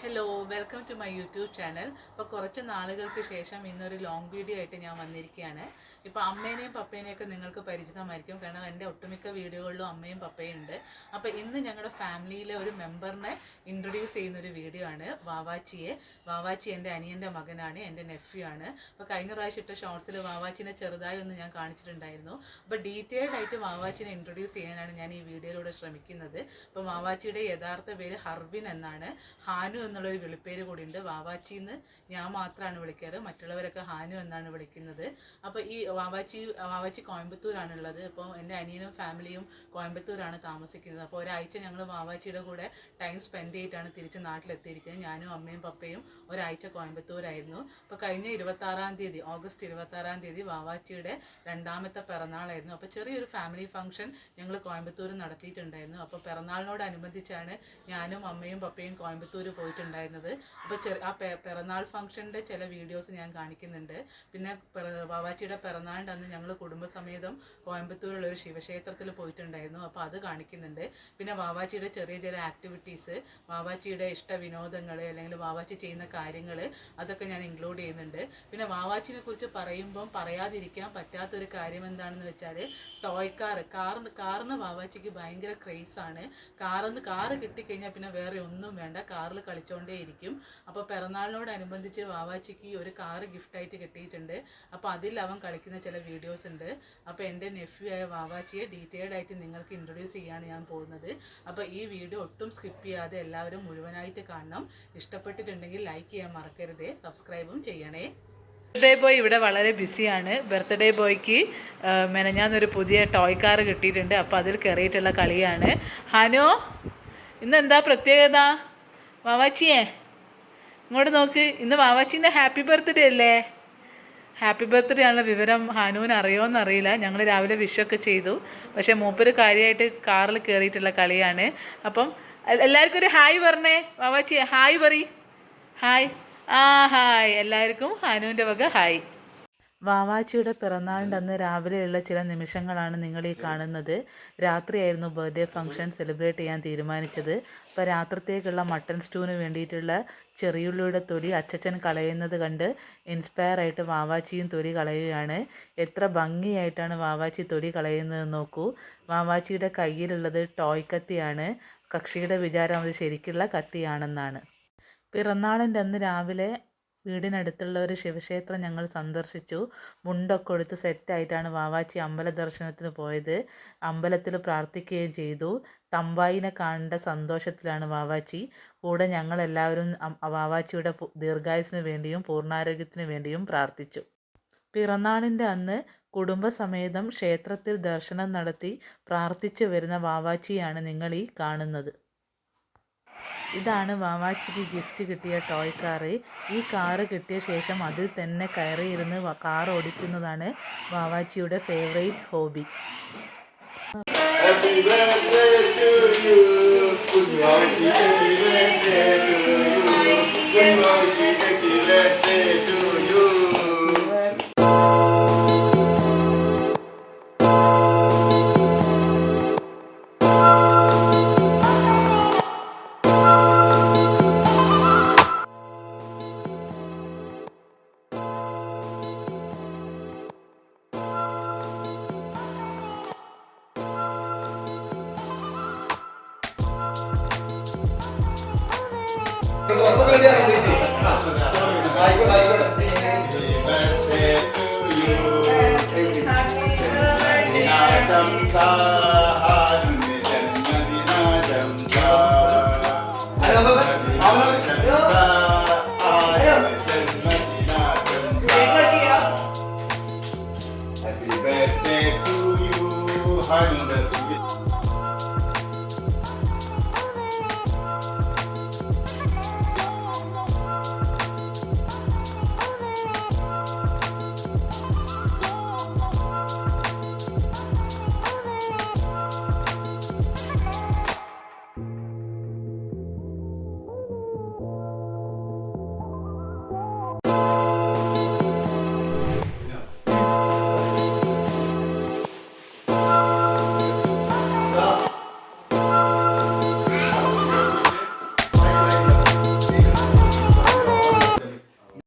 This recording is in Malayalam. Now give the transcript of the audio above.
Hello, welcome to my YouTube channel. ഇപ്പോൾ കുറച്ച് നാളുകൾക്ക് ശേഷം ഇന്നൊരു ലോങ് വീഡിയോ ആയിട്ട് ഞാൻ വന്നിരിക്കുകയാണ്. ഇപ്പോൾ അമ്മേനെയും പപ്പേനെയൊക്കെ നിങ്ങൾക്ക് പരിചിതമായിരിക്കും, കാരണം എൻ്റെ ഒട്ടുമിക്ക വീഡിയോകളിലും അമ്മയും പപ്പയും ഉണ്ട്. അപ്പോൾ ഇന്ന് ഞങ്ങളുടെ ഫാമിലിയിലെ ഒരു മെമ്പറിനെ ഇൻട്രൊഡ്യൂസ് ചെയ്യുന്നൊരു വീഡിയോ ആണ്. വാവാച്ചി എൻ്റെ അനിയൻ്റെ മകനാണ്, എൻ്റെ നെഫ്യൂ ആണ്. അപ്പോൾ കഴിഞ്ഞ പ്രാവശ്യം ഇട്ട ഷോർട്സിൽ വാവാച്ചിനെ ചെറുതായി ഒന്ന് ഞാൻ കാണിച്ചിട്ടുണ്ടായിരുന്നു. അപ്പോൾ ഡീറ്റെയിൽഡ് ആയിട്ട് വാവാച്ചിനെ ഇൻട്രൊഡ്യൂസ് ചെയ്യാനാണ് ഞാൻ ഈ വീഡിയോയിലൂടെ ശ്രമിക്കുന്നത്. അപ്പോൾ വാവാച്ചിയുടെ യഥാർത്ഥ പേര് ഹർവിൻ എന്നാണ്. ഹാനു എന്നുള്ളൊരു വിളിപ്പേര് കൂടിയുണ്ട്. വാവാച്ചിന്ന് ഞാൻ മാത്രമാണ് വിളിക്കാറ്, മറ്റുള്ളവരൊക്കെ ഹാനു എന്നാണ് വിളിക്കുന്നത്. അപ്പോൾ ഈ വാവാച്ചി കോയമ്പത്തൂരാണുള്ളത്. അപ്പോൾ എൻ്റെ അനിയനും ഫാമിലിയും കോയമ്പത്തൂരാണ് താമസിക്കുന്നത്. അപ്പോൾ ഒരാഴ്ച ഞങ്ങൾ വാവാച്ചിയുടെ കൂടെ ടൈം സ്പെൻഡ് ചെയ്തിട്ടാണ് തിരിച്ച് നാട്ടിലെത്തിയിരിക്കുന്നത്. ഞാനും അമ്മയും പപ്പയും ഒരാഴ്ച കോയമ്പത്തൂരായിരുന്നു. അപ്പോൾ കഴിഞ്ഞ ഓഗസ്റ്റ് 26 വാവാച്ചിയുടെ രണ്ടാമത്തെ പിറന്നാളായിരുന്നു. അപ്പോൾ ചെറിയൊരു ഫാമിലി ഫംഗ്ഷൻ ഞങ്ങൾ കോയമ്പത്തൂർ നടത്തിയിട്ടുണ്ടായിരുന്നു. അപ്പോൾ പിറന്നാളിനോടനുബന്ധിച്ചാണ് ഞാനും അമ്മയും പപ്പയും കോയമ്പത്തൂർ പോയിട്ടുണ്ടായിരുന്നത്. അപ്പോൾ ആ പിറന്നാൾ ഫംഗ്ഷൻ്റെ ചില വീഡിയോസ് ഞാൻ കാണിക്കുന്നുണ്ട്. പിന്നെ വാവാച്ചിയുടെ പിറന്നാളിൻ്റെ അന്ന് ഞങ്ങൾ കുടുംബസമേതം കോയമ്പത്തൂരുള്ള ഒരു ശിവക്ഷേത്രത്തിൽ പോയിട്ടുണ്ടായിരുന്നു. അപ്പോൾ അത് കാണിക്കുന്നുണ്ട്. പിന്നെ വാവാച്ചിയുടെ ചെറിയ ചെറിയ ആക്ടിവിറ്റീസ്, വാവാച്ചിയുടെ ഇഷ്ട വിനോദങ്ങൾ, അല്ലെങ്കിൽ വാവാച്ചി ചെയ്യുന്ന കാര്യങ്ങൾ, അതൊക്കെ ഞാൻ ഇൻക്ലൂഡ് ചെയ്യുന്നുണ്ട്. പിന്നെ വാവാച്ചിനെ കുറിച്ച് പറയുമ്പം പറയാതിരിക്കാൻ പറ്റാത്തൊരു കാര്യം എന്താണെന്ന് വെച്ചാൽ ടോയ് കാറിന് വാവാച്ചിക്ക് ഭയങ്കര ക്രേസാണ്. കാറ് കിട്ടിക്കഴിഞ്ഞാൽ പിന്നെ വേറെ ഒന്നും വേണ്ട, കാറിൽ കളിച്ചോണ്ടേ ഇരിക്കും. അപ്പോൾ പിറന്നാളിനോടനുബന്ധിച്ച് വാവാച്ചിക്ക് ഒരു കാറ് ഗിഫ്റ്റായിട്ട് കിട്ടിയിട്ടുണ്ട്. അപ്പോൾ അതിൽ അവൻ കളിക്കുന്ന ചില വീഡിയോസ് ഉണ്ട്. അപ്പോൾ എൻ്റെ നെഫ്യൂ ആയ വാവാച്ചിയെ ഡീറ്റെയിൽഡ് ആയിട്ട് നിങ്ങൾക്ക് ഇൻട്രൊഡ്യൂസ് ചെയ്യാണ് ഞാൻ പോകുന്നത്. അപ്പോൾ ഈ വീഡിയോ ഒട്ടും സ്കിപ്പ് ചെയ്യാതെ എല്ലാവരും മുഴുവനായിട്ട് കാണണം. ഇഷ്ടപ്പെട്ടിട്ടുണ്ടെങ്കിൽ ലൈക്ക് ചെയ്യാൻ മറക്കരുതേ, സബ്സ്ക്രൈബും ചെയ്യണേ. ബർത്ത്ഡേ ബോയ് ഇവിടെ വളരെ ബിസിയാണ്. ബർത്ത്ഡേ ബോയ്ക്ക് മെനഞ്ഞാന്നൊരു പുതിയ ടോയ് കാർ കിട്ടിയിട്ടുണ്ട്. അപ്പോൾ അതിൽ കയറിയിട്ടുള്ള കളിയാണ്. ഹനോ, ഇന്ന് എന്താ പ്രത്യേകത? വാവാച്ചിയെ ഇങ്ങോട്ട് നോക്ക്. ഇന്ന് വാവാച്ചീൻ്റെ ഹാപ്പി ബർത്ത്ഡേ അല്ലേ? ഹാപ്പി ബർത്ത്ഡേ ആണുള്ള വിവരം ഹാനുവിന് അറിയുമോയെന്നറിയില്ല. ഞങ്ങൾ രാവിലെ വിഷൊക്കെ ചെയ്തു. പക്ഷേ മൂപ്പര് കാര്യമായിട്ട് കാറിൽ കയറിയിട്ടുള്ള കളിയാണ്. അപ്പം എല്ലാവർക്കും ഒരു ഹായ് പറഞ്ഞേ. വാവാച്ചിയെ ഹായ് പറ. ഹായ്. ഹായ് എല്ലാവർക്കും ഹാനുവിൻ്റെ വക ഹായ്. വാവാച്ചിയുടെ പിറന്നാളിൻ്റെ അന്ന് രാവിലെയുള്ള ചില നിമിഷങ്ങളാണ് നിങ്ങൾ ഈ കാണുന്നത്. രാത്രിയായിരുന്നു ബർത്ത്ഡേ ഫംഗ്ഷൻ സെലിബ്രേറ്റ് ചെയ്യാൻ തീരുമാനിച്ചത്. അപ്പോൾ രാത്രിത്തേക്കുള്ള മട്ടൺ സ്റ്റൂവിന് വേണ്ടിയിട്ടുള്ള ചെറിയുള്ളിയുടെ തൊലി അച്ചച്ചൻ കളയുന്നത് കണ്ട് ഇൻസ്പയർ ആയിട്ട് വാവാച്ചിയും തൊലി കളയുകയാണ്. എത്ര ഭംഗിയായിട്ടാണ് വാവാച്ചി തൊലി കളയുന്നത് നോക്കൂ. വാവാച്ചിയുടെ കയ്യിലുള്ളത് ടോയ് കത്തിയാണ്. കക്ഷിയുടെ വിചാരം അത് ശരിക്കുള്ള കത്തിയാണെന്നാണ്. പിറന്നാളിൻ്റെ അന്ന് രാവിലെ വീടിനടുത്തുള്ള ഒരു ശിവക്ഷേത്രം ഞങ്ങൾ സന്ദർശിച്ചു. മുണ്ടൊക്കെ എടുത്ത് സെറ്റായിട്ടാണ് വാവാച്ചി അമ്പല ദർശനത്തിന് പോയത്. അമ്പലത്തിൽ പ്രാർത്ഥിക്കുകയും ചെയ്തു. തമ്പായിനെ കാണേണ്ട സന്തോഷത്തിലാണ് വാവാച്ചി. കൂടെ ഞങ്ങളെല്ലാവരും വാവാച്ചിയുടെ ദീർഘായുസിന് വേണ്ടിയും പൂർണ്ണാരോഗ്യത്തിന് വേണ്ടിയും പ്രാർത്ഥിച്ചു. പിറന്നാളിൻ്റെ അന്ന് കുടുംബസമേതം ക്ഷേത്രത്തിൽ ദർശനം നടത്തി പ്രാർത്ഥിച്ചു വരുന്ന വാവാച്ചിയാണ് നിങ്ങൾ ഈ കാണുന്നത്. ഇതാണ് വാവാച്ചിക്ക് ഗിഫ്റ്റ് കിട്ടിയ ടോയ് കാറ്. ഈ കാറ് കിട്ടിയ ശേഷം അതിൽ തന്നെ കയറിയിരുന്ന് കാർ ഓടിക്കുന്നതാണ് വാവാച്ചിയുടെ ഫേവറേറ്റ് ഹോബി.